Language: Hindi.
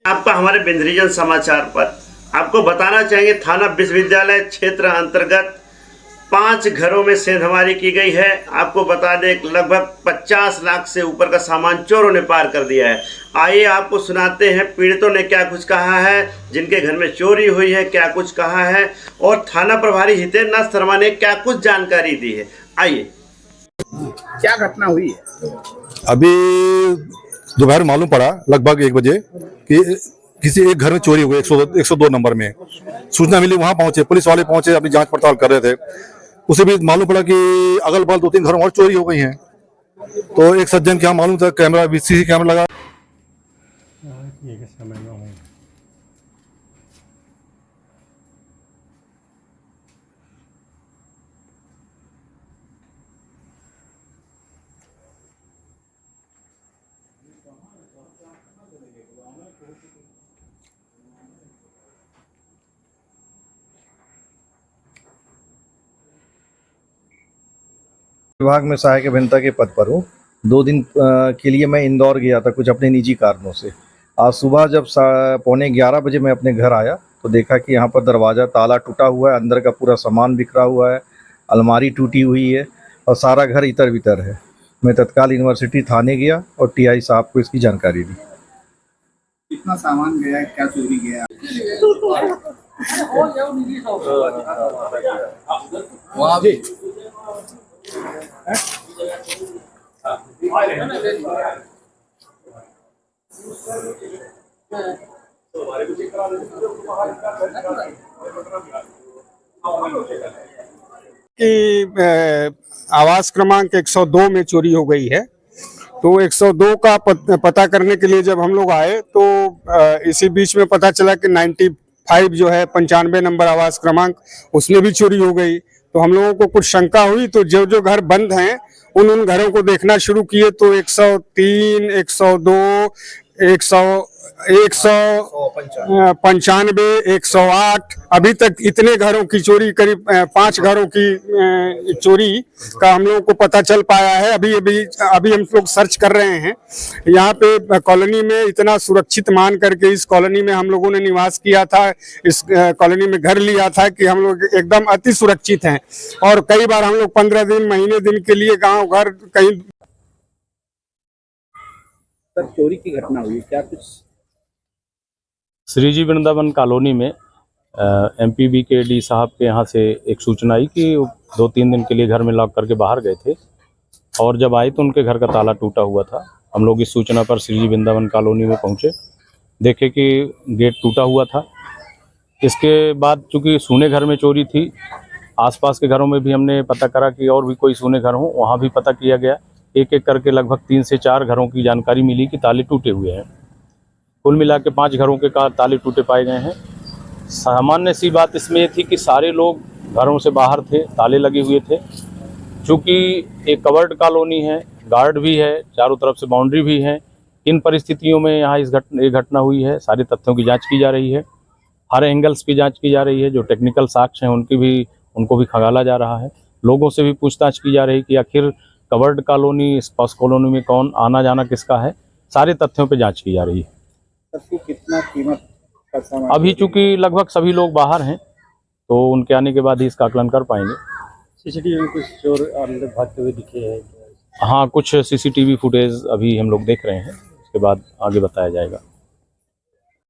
आपका हमारे बिंद्रीजन समाचार पर आपको बताना चाहेंगे थाना विश्वविद्यालय क्षेत्र अंतर्गत 5 घरों में सेंधमारी की गई है। आपको बता दें लगभग 50 लाख से ऊपर का सामान चोरों ने पार कर दिया है। आइए आपको सुनाते हैं पीड़ितों ने क्या कुछ कहा है, जिनके घर में चोरी हुई है क्या कुछ कहा है और थाना प्रभारी हितेंद्र नाथ शर्मा ने क्या कुछ जानकारी दी है। आइए, क्या घटना हुई है? अभी दोपहर मालूम पड़ा लगभग 1 बजे कि किसी एक घर में चोरी हुई 102 नंबर में। सूचना मिली, वहां पहुंचे, पुलिस वाले पहुंचे, अपनी जांच पड़ताल कर रहे थे। उसे भी मालूम पड़ा कि अगल बगल 2-3 घरों और चोरी हो गई हैं। तो एक सज्जन के यहाँ मालूम था कैमरा, सीसी कैमरा लगा। विभाग में सहायक अभियंता के पद पर हूँ। 2 दिन के लिए मैं इंदौर गया था कुछ अपने निजी कारणों से। आज सुबह जब 11:15 बजे मैं अपने घर आया तो देखा कि यहाँ पर दरवाज़ा ताला टूटा हुआ है, अंदर का पूरा सामान बिखरा हुआ है, अलमारी टूटी हुई है और सारा घर इतर बितर है। मैं तत्काल यूनिवर्सिटी थाने गया और टीआई साहब को इसकी जानकारी दी। कितना सामान गया, क्या चोरी गया? वहाँ भी कि आवास क्रमांक 102 में चोरी हो गई है। तो 102 का पता करने के लिए जब हम लोग आए तो इसी बीच में पता चला कि 95 जो है 95 नंबर आवास क्रमांक, उसमें भी चोरी हो गई। तो हम लोगों को कुछ शंका हुई तो जो घर बंद हैं उन घरों को देखना शुरू किए तो 103, 102, 195, 108 अभी तक इतने घरों की चोरी, करीब 5 घरों की चोरी का हम लोगों को पता चल पाया है। अभी हम लोग सर्च कर रहे हैं। यहाँ पे कॉलोनी में इतना सुरक्षित मान करके इस कॉलोनी में हम लोगों ने निवास किया था, इस कॉलोनी में घर लिया था कि हम लोग एकदम अति सुरक्षित हैं। और कई बार हम लोग 15 दिन, महीने दिन के लिए गाँव घर कहीं। सर, चोरी की घटना हुई, क्या कुछ? श्रीजी वृंदावन कॉलोनी में एमपीबी के डी साहब के यहाँ से एक सूचना आई कि 2-3 दिन के लिए घर में लॉक करके बाहर गए थे और जब आए तो उनके घर का ताला टूटा हुआ था। हम लोग इस सूचना पर श्रीजी वृंदावन कॉलोनी में पहुँचे, देखे कि गेट टूटा हुआ था। इसके बाद चूँकि सूने घर में चोरी थी, आसपास के घरों में भी हमने पता करा कि और भी कोई सूने घर हों, वहाँ भी पता किया गया। एक एक करके लगभग 3 से 4 घरों की जानकारी मिली कि ताले टूटे हुए हैं। कुल मिला के 5 घरों के ताले टूटे पाए गए हैं। सामान्य सी बात इसमें थी कि सारे लोग घरों से बाहर थे, ताले लगे हुए थे। चूँकि एक कवर्ड कॉलोनी है, गार्ड भी है, चारों तरफ से बाउंड्री भी है। इन परिस्थितियों में यहाँ ये घटना हुई है। सारे तथ्यों की जाँच की जा रही है, हर एंगल्स की जाँच की जा रही है। जो टेक्निकल साक्ष्य हैं उनको भी खंगाला जा रहा है। लोगों से भी पूछताछ की जा रही है कि आखिर कवर्ड कॉलोनी, स्पॉस कॉलोनी में कौन आना जाना किसका है। सारे तथ्यों पे जांच की जा रही है। सबको कितना कीमत का सामान? अभी चूंकि लगभग सभी लोग बाहर हैं तो उनके आने के बाद ही इसका आकलन कर पाएंगे। सीसीटीवी में कुछ चोर अंदर भागते हुए दिखे हैं? हाँ, कुछ सीसीटीवी फुटेज अभी हम लोग देख रहे हैं, उसके बाद आगे बताया जाएगा।